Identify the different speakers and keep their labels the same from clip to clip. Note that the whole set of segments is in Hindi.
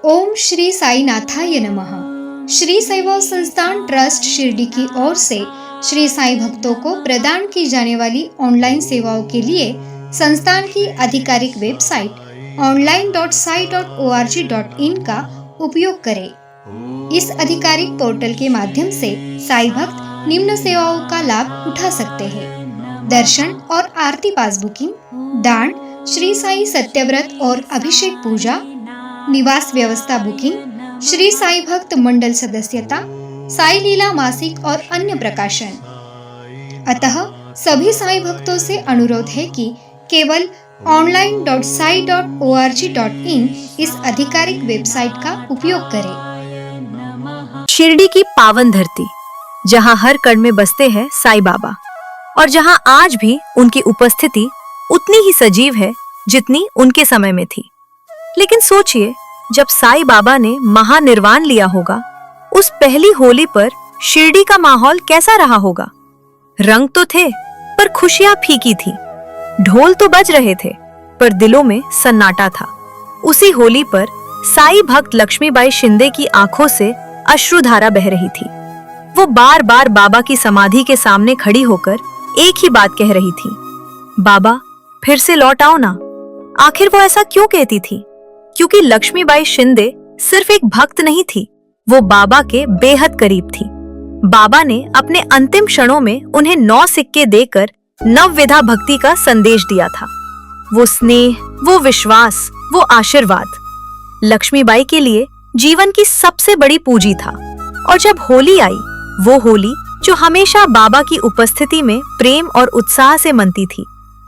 Speaker 1: ओम श्री साई नाथाय नमः। श्री शैव संस्थान ट्रस्ट शिरडी की ओर से श्री साई भक्तों को प्रदान की जाने वाली ऑनलाइन सेवाओं के लिए संस्थान की आधिकारिक वेबसाइट online.sai.org.in का उपयोग करें। इस आधिकारिक पोर्टल के माध्यम से साई भक्त निम्न सेवाओं का लाभ उठा सकते हैं: दर्शन और आरती पास बुकिंग, दान, श्री साई सत्यव्रत और अभिषेक पूजा, निवास व्यवस्था बुकिंग, श्री साई भक्त मंडल सदस्यता, साई लीला मासिक और अन्य प्रकाशन। अतः सभी साई भक्तों से अनुरोध है कि केवल online.sai.org.in इस आधिकारिक वेबसाइट का उपयोग करें।
Speaker 2: शिरडी की पावन धरती, जहां हर कण में बसते हैं साई बाबा और जहां आज भी उनकी उपस्थिति उतनी ही सजीव है जितनी उनके समय में थी। लेकिन सोचिए, जब साई बाबा ने महानिर्वाण लिया होगा, उस पहली होली पर शिरडी का माहौल कैसा रहा होगा। रंग तो थे, पर खुशियां फीकी थी। ढोल तो बज रहे थे, पर दिलों में सन्नाटा था। उसी होली पर साई भक्त लक्ष्मीबाई शिंदे की आंखों से अश्रुधारा बह रही थी। वो बार बार बाबा की समाधि के सामने खड़ी होकर एक ही बात कह रही थी, बाबा फिर से लौट आओ ना। आखिर वो ऐसा क्यों कहती थी? क्योंकि लक्ष्मीबाई शिंदे सिर्फ एक भक्त नहीं थी, वो बाबा के बेहद करीब थी। बाबा ने अपने अंतिम क्षणों में उन्हें 9 सिक्के देकर नवविधा भक्ति का संदेश दिया था। वो स्नेह, वो विश्वास, वो आशीर्वाद लक्ष्मीबाई के लिए जीवन की सबसे बड़ी पूंजी था। और जब होली आई, वो होली जो हमेशा बाबा की उपस्थिति में प्रेम और उत्साह से मनती थी,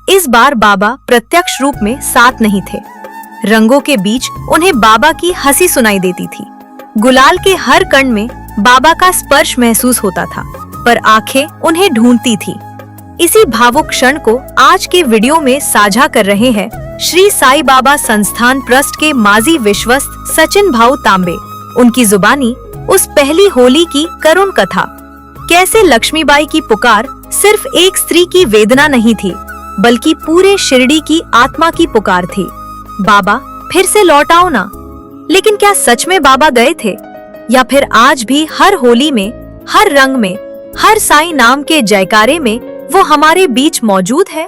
Speaker 2: इस बार बाबा प्रत्यक्ष रूप में साथ नहीं थे। रंगों के बीच उन्हें बाबा की हंसी सुनाई देती थी। गुलाल के हर कण में बाबा का स्पर्श महसूस होता था, पर आंखें उन्हें ढूंढती थी। इसी भावुक क्षण को आज के वीडियो में साझा कर रहे हैं श्री साई बाबा संस्थान ट्रस्ट के माजी विश्वस्त सचिन भाऊ तांबे। उनकी जुबानी उस पहली होली की करुण कथा, कैसे लक्ष्मीबाई की पुकार सिर्फ एक स्त्री की वेदना नहीं थी, बल्कि पूरे शिरडी की आत्मा की पुकार थी। बाबा फिर से लौट आओ ना। लेकिन क्या सच में बाबा गए थे, या फिर आज भी हर होली में, हर रंग में, हर साई नाम के जयकारे में वो हमारे बीच मौजूद है?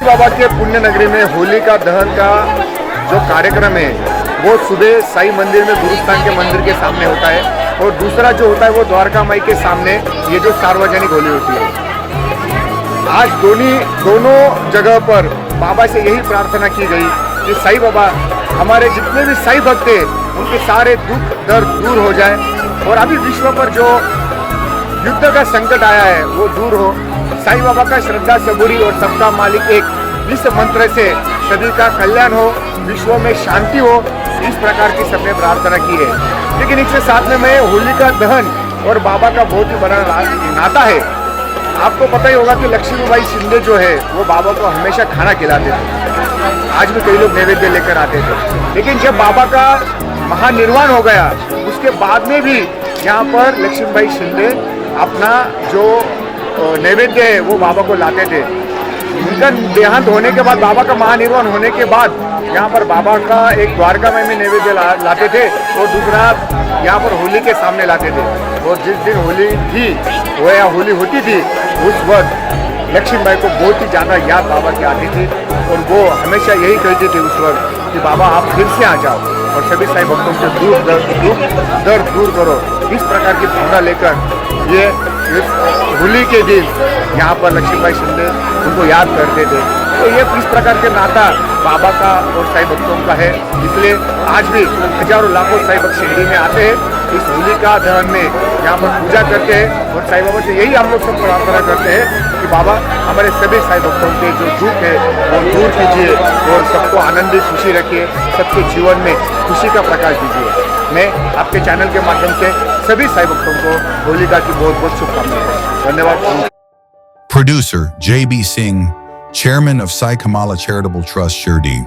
Speaker 3: बाबा के पुण्य नगरी में होली का दहन का जो कार्यक्रम है वो सुबह साई मंदिर में गुरुस्थान के मंदिर के सामने होता है, और दूसरा जो होता है वो द्वारका माई के सामने ये जो सार्वजनिक होली होती है। आज दोनों जगह पर बाबा से यही प्रार्थना की गई कि साई बाबा हमारे जितने भी साई भक्त हैं उनके सारे दुख दर्द दूर हो जाए, और अभी विश्व पर जो युद्ध का संकट आया है वो दूर हो। साई बाबा का श्रद्धा सबूरी और सबका मालिक एक, इस मंत्र से सभी का कल्याण हो, विश्व में शांति हो, इस प्रकार की सबने प्रार्थना की है। लेकिन इसके साथ में मैं होली का दहन और बाबा का बहुत ही बड़ा नाता है। आपको पता ही होगा कि लक्ष्मीबाई शिंदे जो है वो बाबा को हमेशा खाना खिलाते थे। आज भी कई लोग नैवेद्य लेकर आते थे। लेकिन जब बाबा का महानिर्वाण हो गया, उसके बाद में भी यहाँ पर लक्ष्मीबाई शिंदे अपना जो नैवेद्य है वो बाबा को लाते थे। उनका देहांत होने के बाद, बाबा का महानिर्वाण होने के बाद यहाँ पर बाबा का एक द्वारका में नैवेद्य लाते थे, और दूसरा यहाँ पर होली के सामने लाते थे। और जिस दिन होली थी वो या होली होती थी, उस वक्त लक्ष्मीबाई को बहुत ही ज़्यादा याद बाबा की आती थी, और वो हमेशा यही कहती थी उस वक्त कि बाबा आप फिर से आ जाओ और सभी साई भक्तों से दर्द दूर करो। इस प्रकार की भावना लेकर ये होली के दिन यहाँ पर लक्ष्मीबाई शिंदे उनको याद करते थे। तो ये इस प्रकार के नाता बाबा का और साई भक्तों का है। इसलिए आज भी हजारों लाखों साई भक्त शिरडी में आते हैं, इस होली का दहन में यहाँ पर पूजा करते हैं, और साई बाबा से यही हम लोग सब प्रार्थना करते हैं कि बाबा हमारे सभी साई भक्तों के जो दुख है वो दूर कीजिए, और सबको आनंदित खुशी रखिए, सबके जीवन में खुशी का प्रकाश दीजिए। मैं आपके चैनल के माध्यम से सभी साई भक्तों को होलिका की बहुत बहुत शुभकामनाएं। धन्यवाद।
Speaker 4: Producer J.B. Singh, Chairman of Sai Kamala Charitable Trust Shirdi.